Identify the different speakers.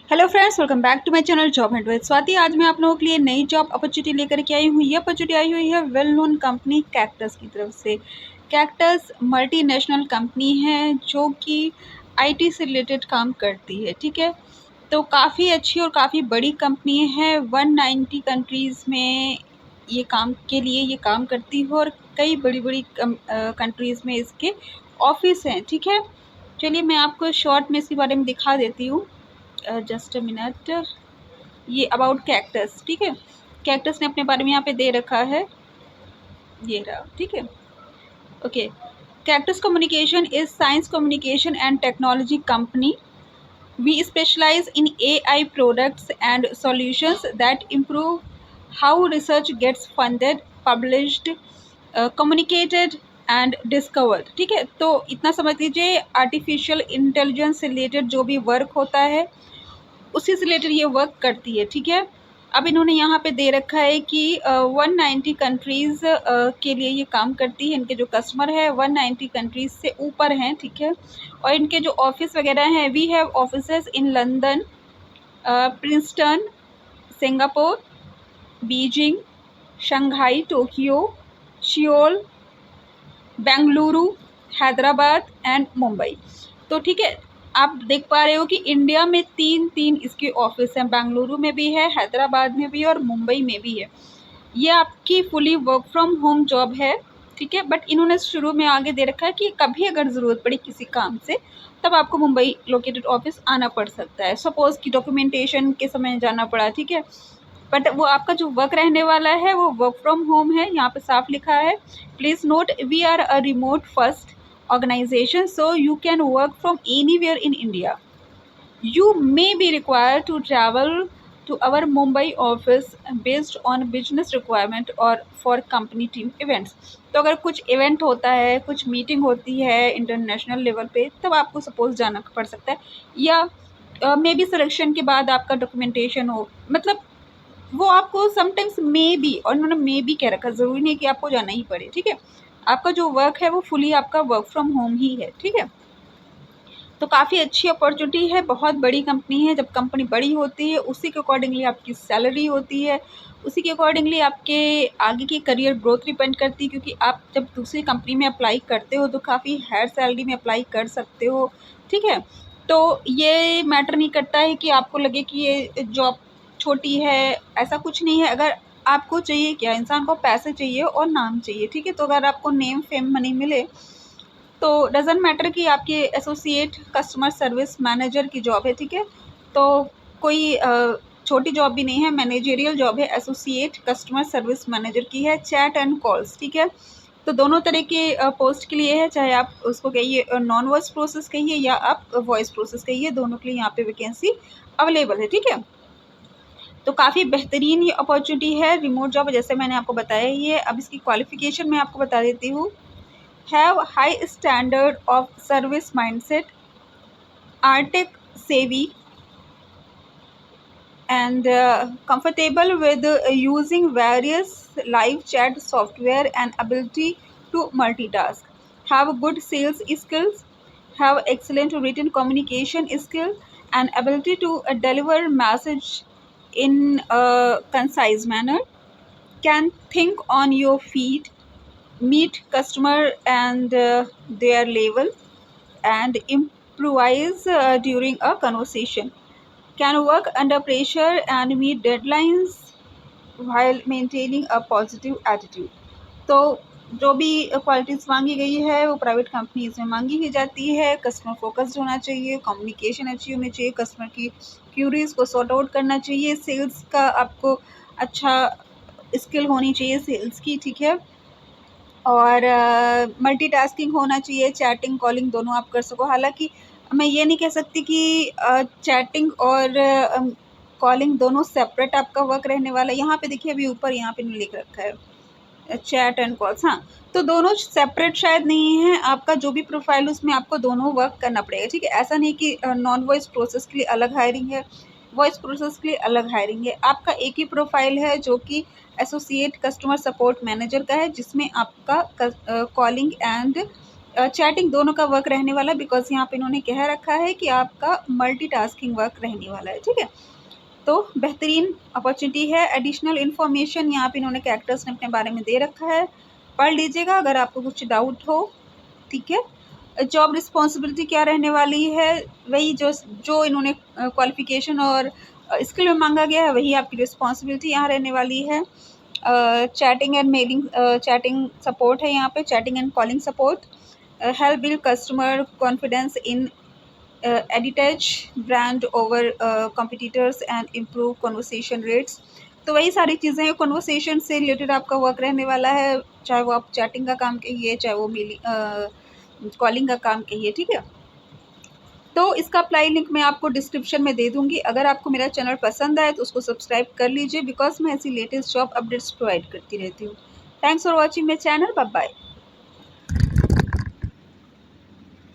Speaker 1: Hello friends, welcome back to my channel job and with Swati. आज मैं आप लोगों के लिए नई जॉब अपॉर्चुनिटी लेकर के आई हूँ। ये अपॉर्चुनिटी आई हुई है वेल नोन कंपनी कैक्टस की तरफ से। कैक्टस मल्टीनेशनल कंपनी है जो कि आईटी से रिलेटेड काम करती है, ठीक है। तो काफ़ी अच्छी और काफ़ी बड़ी कंपनी है। 190 कंट्रीज़ में ये काम करती है और कई बड़ी बड़ी कंट्रीज़ में इसके ऑफिस हैं, ठीक है। चलिए मैं आपको शॉर्ट में इसके बारे में दिखा देती हूँ। Just a minute. ये अबाउट कैक्टस, ठीक है। कैक्टस ने अपने बारे में यहाँ पे दे रखा है, ये रहा, ठीक है। Okay. Cactus communication is science communication and technology company. We specialize in AI products and solutions that improve how research gets funded, published, communicated and discovered, ठीक है। तो इतना समझ लीजिए, आर्टिफिशियल इंटेलिजेंस से रिलेटेड जो भी वर्क होता है उसी से रिलेटेड ये वर्क करती है, ठीक है। अब इन्होंने यहाँ पे दे रखा है कि 190 कंट्रीज़ के लिए ये काम करती है। इनके जो कस्टमर है 190 कंट्रीज़ से ऊपर हैं, ठीक है। और इनके जो ऑफिस वगैरह हैं, we have offices in London, Princeton, Singapore, Beijing, Shanghai, Tokyo, Seoul, Bengaluru, Hyderabad and Mumbai. तो ठीक है, आप देख पा रहे हो कि इंडिया में तीन इसके ऑफिस हैं। बेंगलुरु में भी है, हैदराबाद में भी है और मुंबई में भी है। ये आपकी fully work from home job है, ठीक है। बट इन्होंने शुरू में आगे दे रखा है कि कभी अगर ज़रूरत पड़ी किसी काम से तब आपको मुंबई लोकेटेड ऑफिस आना पड़ सकता है। सपोज़ कि डॉक्यूमेंटेशन के समय जाना पड़ा, ठीक है। बट वो आपका जो वर्क रहने वाला है वो वर्क फ्रॉम होम है। यहाँ पे साफ लिखा है, please note we are a remote first organization, so you can work from anywhere in India. You may be required to travel to our Mumbai office based on business requirement or for company team events. तो अगर कुछ event होता है, कुछ meeting होती है international level पे, तब आपको सपोज जाना पड़ सकता है। या मे बी सिलेक्शन के बाद आपका डॉक्यूमेंटेशन हो, मतलब वो आपको समटाइम्स मे बी, और उन्होंने मे बी कह रखा, ज़रूरी नहीं कि आपको जाना ही पड़े, ठीक है। आपका जो वर्क है वो फुली आपका वर्क फ्रॉम होम ही है, ठीक है। तो काफ़ी अच्छी अपॉर्चुनिटी है, बहुत बड़ी कंपनी है। जब कंपनी बड़ी होती है उसी के अकॉर्डिंगली आपकी सैलरी होती है, उसी के अकॉर्डिंगली आपके आगे की करियर ग्रोथ डिपेंड करती है। क्योंकि आप जब दूसरी कंपनी में अप्लाई करते हो तो काफ़ी हायर सैलरी में अप्लाई कर सकते हो, ठीक है। तो ये मैटर नहीं करता है कि आपको लगे कि ये जॉब छोटी है, ऐसा कुछ नहीं है। अगर आपको चाहिए क्या, इंसान को पैसे चाहिए और नाम चाहिए, ठीक है। तो अगर आपको नेम फेम मनी मिले तो डजेंट मैटर कि आपकी एसोसिएट कस्टमर सर्विस मैनेजर की जॉब है, ठीक है। तो कोई छोटी जॉब भी नहीं है, मैनेजरियल जॉब है, एसोसिएट कस्टमर सर्विस मैनेजर की है, चैट एंड कॉल्स, ठीक है। तो दोनों तरह के पोस्ट के लिए है, चाहे आप उसको कहिए नॉन वॉइस प्रोसेस कहिए या आप वॉइस प्रोसेस कहिए, दोनों के लिए यहाँ पे वैकेंसी अवेलेबल है, ठीक है। तो काफ़ी बेहतरीन ये अपॉर्चुनिटी है, रिमोट जॉब जैसे मैंने आपको बताया ही है। अब इसकी क्वालिफिकेशन मैं आपको बता देती हूँ। Have high standard of service mindset, are tech savvy, and comfortable with using various live chat software and ability to multitask. Have good sales skills, have excellent written communication skill, and ability to deliver message in a concise manner. Can think on your feet, meet customer and their level, and improvise during a conversation. Can work under pressure and meet deadlines while maintaining a positive attitude. तो जो भी qualities मांगी गई है वो private companies में मांगी ही जाती है। कस्टमर फोकस्ड होना चाहिए, कम्युनिकेशन अच्छी होनी चाहिए, कस्टमर की क्यूरीज को सॉर्ट आउट करना चाहिए, सेल्स का आपको अच्छा स्किल होनी चाहिए सेल्स की, ठीक है। और मल्टीटास्किंग होना चाहिए, चैटिंग कॉलिंग दोनों आप कर सको। हालांकि मैं ये नहीं कह सकती कि चैटिंग और कॉलिंग दोनों सेपरेट आपका वर्क रहने वाला है। यहाँ पे देखिए, अभी ऊपर यहाँ पे लिख रखा है चैट एंड कॉल्स, हाँ। तो दोनों सेपरेट शायद नहीं है, आपका जो भी प्रोफाइल उसमें आपको दोनों वर्क करना पड़ेगा, ठीक है। ऐसा नहीं कि नॉन वॉइस प्रोसेस के लिए अलग हायरिंग है, वॉइस प्रोसेस के लिए अलग हायरिंग है। आपका एक ही प्रोफाइल है जो कि एसोसिएट कस्टमर सपोर्ट मैनेजर का है, जिसमें आपका कॉलिंग एंड चैटिंग दोनों का वर्क रहने वाला है, बिकॉज यहाँ पे इन्होंने कह रखा है कि आपका मल्टीटास्किंग वर्क रहने वाला है। ठीक है, तो बेहतरीन अपॉर्चुनिटी है। एडिशनल इन्फॉर्मेशन यहाँ पे इन्होंने कैरेक्टर्स ने अपने बारे में दे रखा है, पढ़ लीजिएगा अगर आपको कुछ डाउट हो। ठीक है, जॉब रिस्पॉन्सिबिलिटी क्या रहने वाली है, वही जो इन्होंने क्वालिफिकेशन और स्किल में मांगा गया है वही आपकी रिस्पॉन्सिबिलिटी यहाँ रहने वाली है। Chatting and mailing, chatting support है यहाँ पे, chatting and calling support. Help build customer confidence in Editage brand over competitors and improve conversation rates. तो वही सारी चीज़ें कन्वर्सेशन से रिलेटेड आपका वर्क रहने वाला है, चाहे वो आप चैटिंग का काम कहिए, चाहे वो कॉलिंग का काम कहिए। ठीक है, तो इसका अप्लाई लिंक मैं आपको डिस्क्रिप्शन में दे दूंगी। अगर आपको मेरा चैनल पसंद आए तो उसको सब्सक्राइब कर लीजिए, बिकॉज मैं ऐसी लेटेस्ट जॉब अपडेट्स प्रोवाइड करती रहती हूँ। Thanks for watching my channel, bye bye.